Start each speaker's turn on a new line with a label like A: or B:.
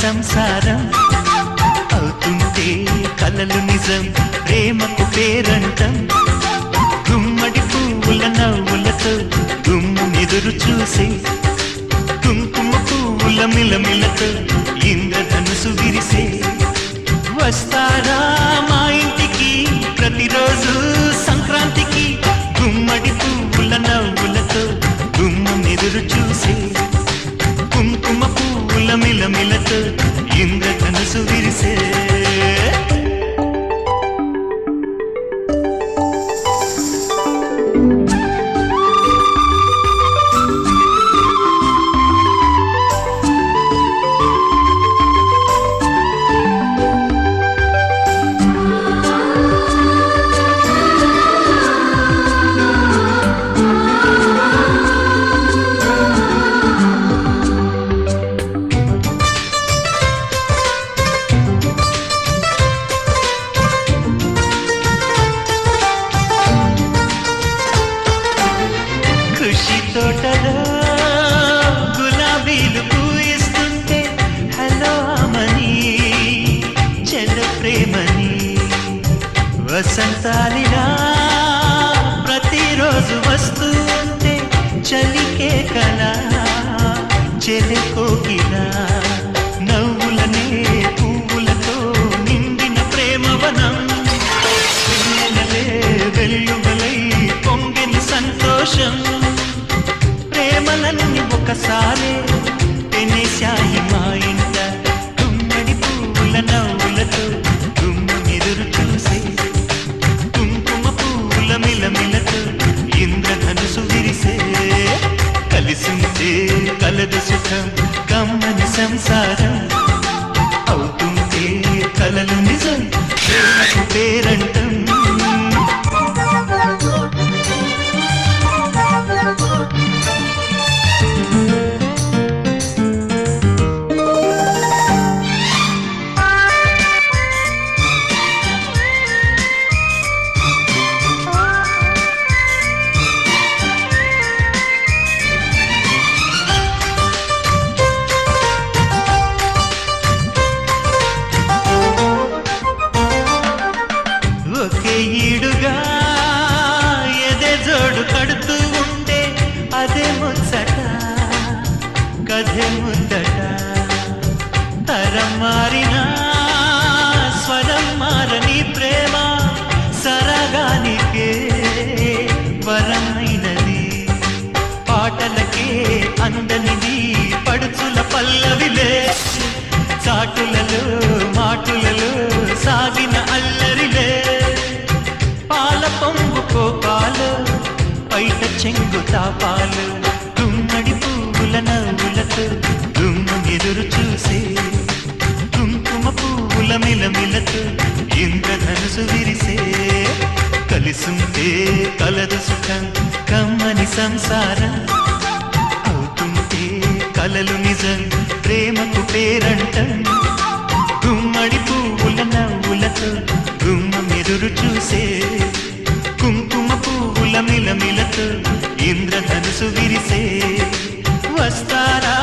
A: సంసారం అవుతుంటే కలలు నిజం ప్రేమకు పేరంటం గుమ్మడి పువ్వుల నవ్వులతో గుమ్మెదురు చూసే కుంకుమ పువ్వుల మిలమిలతో ఇంద్రధనుసు విరిసే వస్తారా మా ఇంటికి ప్రతిరోజు సంక్రాంతికి గుమ్మడి పువ్వుల నవ్వులతో గుమ్మెదురు చూసే కుంకుమ పువ్వుల మిలమిలతో ఇంద్రధనుసు విరిసే తోటలో గులాబీలు పూయిస్తుంటే హలో అమని చెల్ల ప్రేమని వసంతాలిలా ప్రతిరోజు వస్తూ ఉంటే చలికే కలా చెలి కోకిలా నవ్వులనే పువ్వులతో నిండిన ప్రేమవనం వెన్నెలలే వెల్లువలై పొంగిన సంతోషం ప్రేమలన్నీ ఒకసారి పెనేశాయి మా ఇంట గుమ్మడి పువ్వుల నవ్వులతో గుమ్మెదురు చూసే కుంకుమ పువ్వుల మిలమిలతో ఇంద్రధనుసు విరిసే కలిసుంటే కలదు సుఖం కమ్మని సంసారం అవుతుంటే కలలు నిజం ప్రేమకు పేరంటం ఈడుగా ఎదే జోడు కడుతూ ఉంటే అదే ముచ్చట కథే ముద్దట తరం మారినా స్వరం మారని ప్రేమ సరగానికే వరమైనది పాటలకే అందనిది పడుచుల పల్లవిలే చాటులలో మాటులలో సాగిన అల్లరిలే కోపాలు పైట చెంగు తాపాలు గుమ్మడి పువ్వుల నవ్వులతో గుమ్మెదురు చూసే కుంకుమ పువ్వుల మిలమిలతో ఇంద్రధనుసు విరిసే కలిసుంటే కలదు సుఖం కమ్మని సంసారం అవుతుంటే కలలు నిజం ప్రేమకు పేరంటం గుమ్మడి పువ్వుల నవ్వులతో గుమ్మెదురు చూసే కుంకుమ పువ్వుల మిలమిలతో ఇంద్రధనుసు విరిసే వస్తారా